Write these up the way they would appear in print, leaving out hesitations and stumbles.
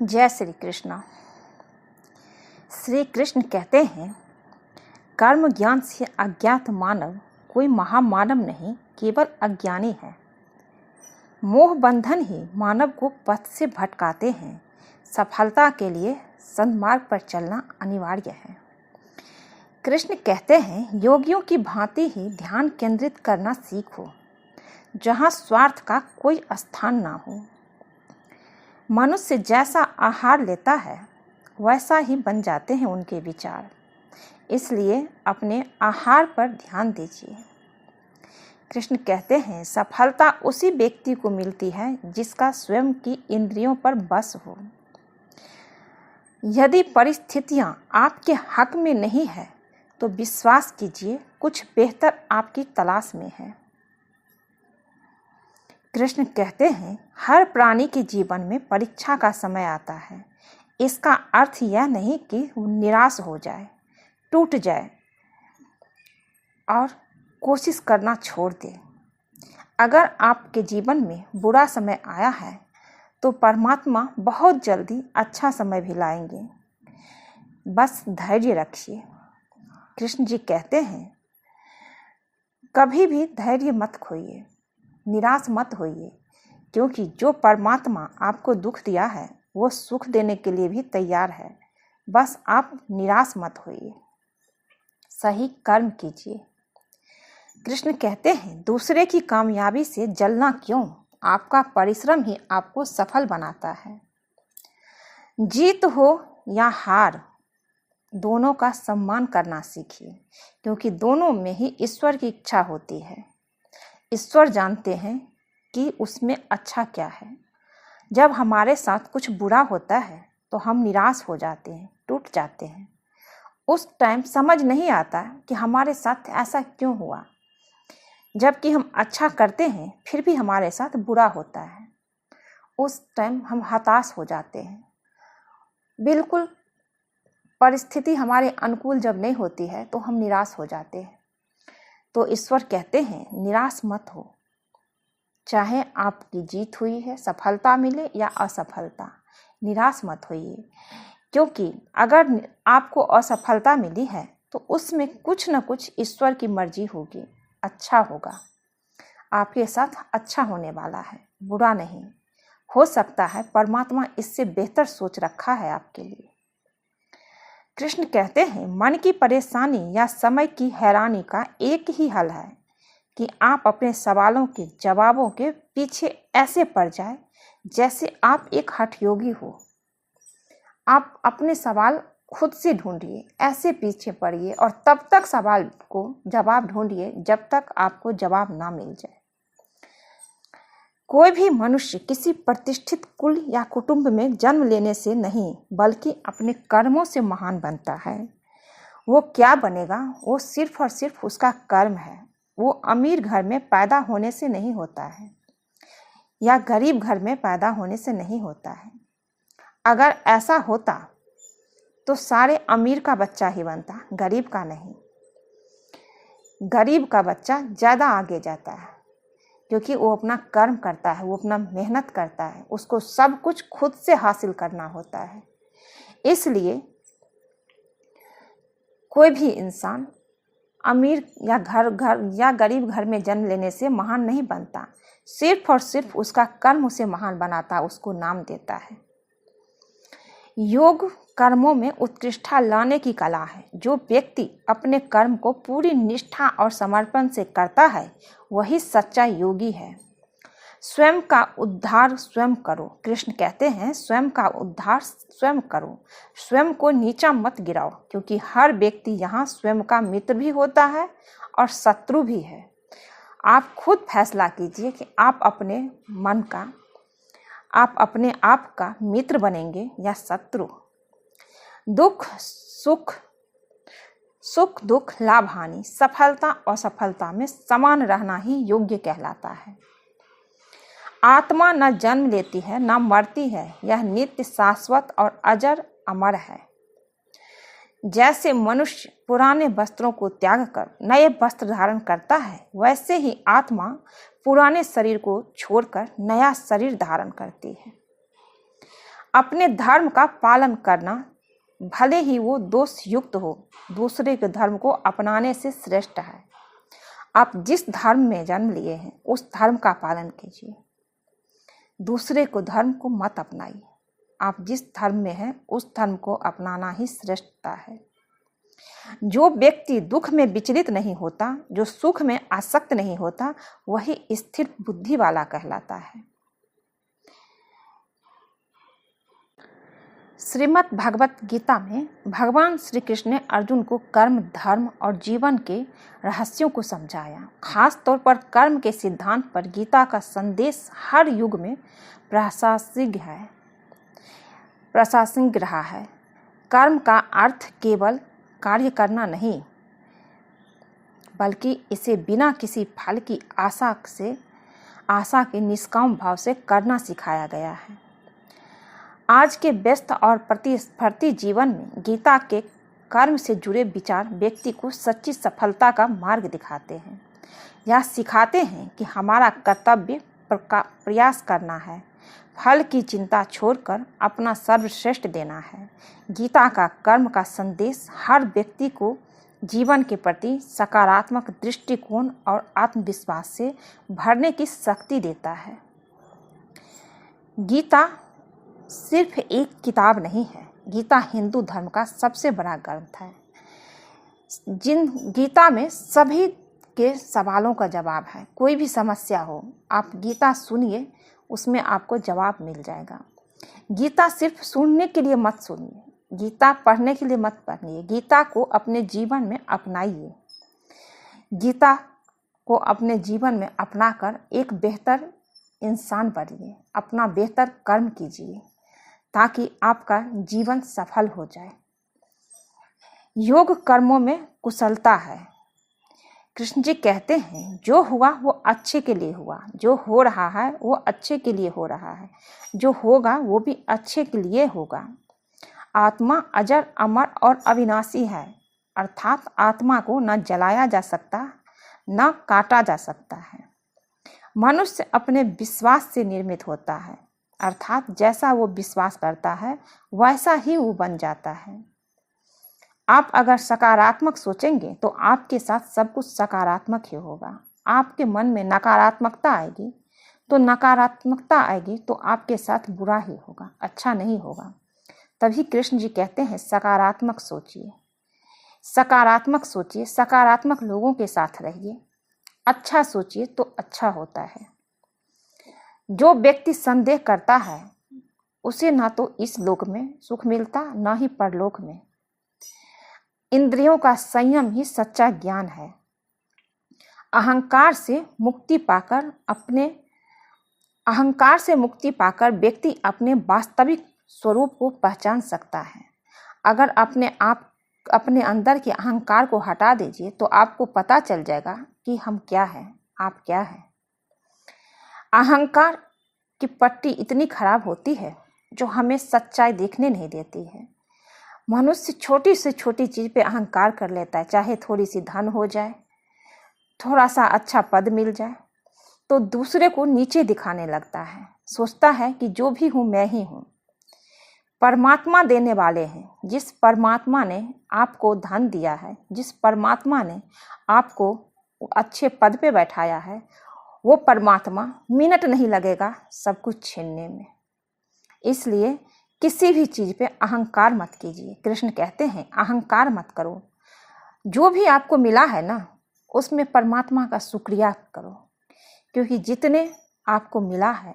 जय श्री कृष्ण। श्री कृष्ण कहते हैं, कर्म ज्ञान से अज्ञात मानव कोई महामानव नहीं, केवल अज्ञानी है। मोह बंधन ही मानव को पथ से भटकाते हैं। सफलता के लिए सन्मार्ग पर चलना अनिवार्य है। कृष्ण कहते हैं, योगियों की भांति ही ध्यान केंद्रित करना सीखो, जहाँ स्वार्थ का कोई स्थान ना हो। मनुष्य जैसा आहार लेता है वैसा ही बन जाते हैं उनके विचार, इसलिए अपने आहार पर ध्यान दीजिए। कृष्ण कहते हैं, सफलता उसी व्यक्ति को मिलती है जिसका स्वयं की इंद्रियों पर बस हो। यदि परिस्थितियां आपके हक में नहीं है तो विश्वास कीजिए, कुछ बेहतर आपकी तलाश में है। कृष्ण कहते हैं, हर प्राणी के जीवन में परीक्षा का समय आता है। इसका अर्थ यह नहीं कि वो निराश हो जाए, टूट जाए और कोशिश करना छोड़ दे। अगर आपके जीवन में बुरा समय आया है तो परमात्मा बहुत जल्दी अच्छा समय भी लाएंगे। बस धैर्य रखिए। कृष्ण जी कहते हैं, कभी भी धैर्य मत खोइए, निराश मत होइए, क्योंकि जो परमात्मा आपको दुख दिया है वो सुख देने के लिए भी तैयार है। बस आप निराश मत होइए, सही कर्म कीजिए। कृष्ण कहते हैं, दूसरे की कामयाबी से जलना क्यों, आपका परिश्रम ही आपको सफल बनाता है। जीत हो या हार, दोनों का सम्मान करना सीखिए, क्योंकि दोनों में ही ईश्वर की इच्छा होती है। ईश्वर जानते हैं कि उसमें अच्छा क्या है। जब हमारे साथ कुछ बुरा होता है तो हम निराश हो जाते हैं, टूट जाते हैं। उस टाइम समझ नहीं आता कि हमारे साथ ऐसा क्यों हुआ। जबकि हम अच्छा करते हैं फिर भी हमारे साथ बुरा होता है। उस टाइम हम हताश हो जाते हैं। बिल्कुल परिस्थिति हमारे अनुकूल जब नहीं होती है तो हम निराश हो जाते हैं। तो ईश्वर कहते हैं, निराश मत हो। चाहे आपकी जीत हुई है, सफलता मिले या असफलता, निराश मत होइए, क्योंकि अगर आपको असफलता मिली है तो उसमें कुछ न कुछ ईश्वर की मर्जी होगी, अच्छा होगा। आपके साथ अच्छा होने वाला है, बुरा नहीं। हो सकता है परमात्मा इससे बेहतर सोच रखा है आपके लिए। कृष्ण कहते हैं, मन की परेशानी या समय की हैरानी का एक ही हल है कि आप अपने सवालों के जवाबों के पीछे ऐसे पड़ जाए जैसे आप एक हठयोगी हो। आप अपने सवाल खुद से ढूंढिए, ऐसे पीछे पड़िए और तब तक सवाल को जवाब ढूंढिए जब तक आपको जवाब ना मिल जाए। कोई भी मनुष्य किसी प्रतिष्ठित कुल या कुटुंब में जन्म लेने से नहीं, बल्कि अपने कर्मों से महान बनता है। वो क्या बनेगा, वो सिर्फ और सिर्फ उसका कर्म है। वो अमीर घर में पैदा होने से नहीं होता है या गरीब घर में पैदा होने से नहीं होता है। अगर ऐसा होता तो सारे अमीर का बच्चा ही बनता, गरीब का नहीं। गरीब का बच्चा ज़्यादा आगे जाता है क्योंकि वो अपना कर्म करता है, वो अपना मेहनत करता है, उसको सब कुछ खुद से हासिल करना होता है। इसलिए कोई भी इंसान अमीर या गरीब घर में जन्म लेने से महान नहीं बनता। सिर्फ और सिर्फ उसका कर्म उसे महान बनाता, उसको नाम देता है। योग कर्मों में उत्कृष्टता लाने की कला है। जो व्यक्ति अपने कर्म को पूरी निष्ठा और समर्पण से करता है वही सच्चा योगी है। स्वयं का उद्धार स्वयं करो। कृष्ण कहते हैं, स्वयं का उद्धार स्वयं करो, स्वयं को नीचा मत गिराओ, क्योंकि हर व्यक्ति यहाँ स्वयं का मित्र भी होता है और शत्रु भी है। आप खुद फैसला कीजिए कि आप अपने मन का, आप अपने आप का मित्र बनेंगे या शत्रु। सुख दुख लाभ हानि, सफलता असफलता में समान रहना ही योग्य कहलाता है। आत्मा न जन्म लेती है न मरती है, यह नित्य शाश्वत और अजर अमर है। जैसे मनुष्य पुराने वस्त्रों को त्याग कर नए वस्त्र धारण करता है, वैसे ही आत्मा पुराने शरीर को छोड़कर नया शरीर धारण करती है। अपने धर्म का पालन करना, भले ही वो दोष युक्त हो, दूसरे के धर्म को अपनाने से श्रेष्ठ है। आप जिस धर्म में जन्म लिए हैं उस धर्म का पालन कीजिए, दूसरे को धर्म को मत अपनाइए। आप जिस धर्म में हैं उस धर्म को अपनाना ही श्रेष्ठता है। जो व्यक्ति दुख में विचलित नहीं होता, जो सुख में आसक्त नहीं होता, वही स्थिर बुद्धि वाला कहलाता है। श्रीमद् भगवत गीता में भगवान श्री कृष्ण ने अर्जुन को कर्म, धर्म और जीवन के रहस्यों को समझाया। खास तौर पर कर्म के सिद्धांत पर गीता का संदेश हर युग में प्रासंगिक रहा है। कर्म का अर्थ केवल कार्य करना नहीं, बल्कि इसे बिना किसी फल की आशा के निष्काम भाव से करना सिखाया गया है। आज के व्यस्त और प्रतिस्पर्धी जीवन में गीता के कर्म से जुड़े विचार व्यक्ति को सच्ची सफलता का मार्ग दिखाते हैं। यह सिखाते हैं कि हमारा कर्तव्य प्रयास करना है, फल की चिंता छोड़कर अपना सर्वश्रेष्ठ देना है। गीता का कर्म का संदेश हर व्यक्ति को जीवन के प्रति सकारात्मक दृष्टिकोण और आत्मविश्वास से भरने की शक्ति देता है। गीता सिर्फ एक किताब नहीं है, गीता हिंदू धर्म का सबसे बड़ा ग्रंथ है। गीता में सभी के सवालों का जवाब है। कोई भी समस्या हो, आप गीता सुनिए, उसमें आपको जवाब मिल जाएगा। गीता सिर्फ सुनने के लिए मत सुनिए, गीता पढ़ने के लिए मत पढ़िए, गीता को अपने जीवन में अपनाइए। गीता को अपने जीवन में अपनाकर एक बेहतर इंसान बनिए, अपना बेहतर कर्म कीजिए, ताकि आपका जीवन सफल हो जाए। योग कर्मों में कुशलता है। कृष्ण जी कहते हैं, जो हुआ वो अच्छे के लिए हुआ, जो हो रहा है वो अच्छे के लिए हो रहा है, जो होगा वो भी अच्छे के लिए होगा। आत्मा अजर, अमर और अविनाशी है, अर्थात आत्मा को न जलाया जा सकता न काटा जा सकता है। मनुष्य अपने विश्वास से निर्मित होता है, अर्थात जैसा वो विश्वास करता है वैसा ही वो बन जाता है। आप अगर सकारात्मक सोचेंगे तो आपके साथ सब कुछ सकारात्मक ही होगा। आपके मन में नकारात्मकता आएगी तो आपके साथ बुरा ही होगा, अच्छा नहीं होगा। तभी कृष्ण जी कहते हैं, सकारात्मक सोचिए, सकारात्मक सोचिए, सकारात्मक लोगों के साथ रहिए, अच्छा सोचिए तो अच्छा होता है। जो व्यक्ति संदेह करता है उसे ना तो इस लोक में सुख मिलता ना ही परलोक में। इंद्रियों का संयम ही सच्चा ज्ञान है। अहंकार से मुक्ति पाकर व्यक्ति अपने वास्तविक स्वरूप को पहचान सकता है। अगर अपने अंदर के अहंकार को हटा दीजिए तो आपको पता चल जाएगा कि हम क्या हैं, आप क्या हैं। अहंकार की पट्टी इतनी खराब होती है जो हमें सच्चाई देखने नहीं देती है। मनुष्य छोटी से छोटी चीज़ पे अहंकार कर लेता है, चाहे थोड़ी सी धन हो जाए, थोड़ा सा अच्छा पद मिल जाए तो दूसरे को नीचे दिखाने लगता है। सोचता है कि जो भी हूँ मैं ही हूँ। परमात्मा देने वाले हैं। जिस परमात्मा ने आपको धन दिया है, जिस परमात्मा ने आपको अच्छे पद पे बैठाया है, वो परमात्मा मिनट नहीं लगेगा सब कुछ छीनने में। इसलिए किसी भी चीज़ पे अहंकार मत कीजिए। कृष्ण कहते हैं, अहंकार मत करो। जो भी आपको मिला है ना, उसमें परमात्मा का शुक्रिया करो, क्योंकि जितने आपको मिला है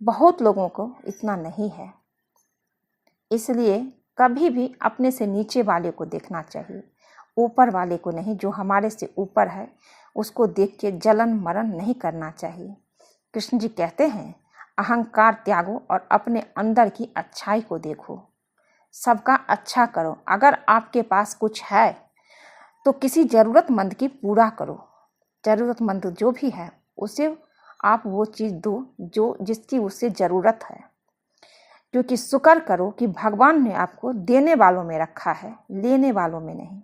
बहुत लोगों को इतना नहीं है। इसलिए कभी भी अपने से नीचे वाले को देखना चाहिए, ऊपर वाले को नहीं। जो हमारे से ऊपर है उसको देख के जलन मरण नहीं करना चाहिए। कृष्ण जी कहते हैं, अहंकार त्यागो और अपने अंदर की अच्छाई को देखो, सबका अच्छा करो। अगर आपके पास कुछ है तो किसी ज़रूरतमंद की पूरा करो। ज़रूरतमंद जो भी है उसे आप वो चीज़ दो जिसकी उससे ज़रूरत है, क्योंकि शुक्र करो कि भगवान ने आपको देने वालों में रखा है, लेने वालों में नहीं।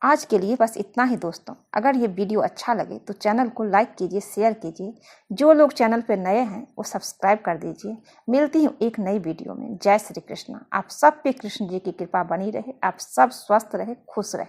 आज के लिए बस इतना ही दोस्तों। अगर ये वीडियो अच्छा लगे तो चैनल को लाइक कीजिए, शेयर कीजिए। जो लोग चैनल पर नए हैं वो सब्सक्राइब कर दीजिए। मिलती हूँ एक नई वीडियो में। जय श्री कृष्ण। आप सब पे कृष्ण जी की कृपा बनी रहे, आप सब स्वस्थ रहे, खुश रहे।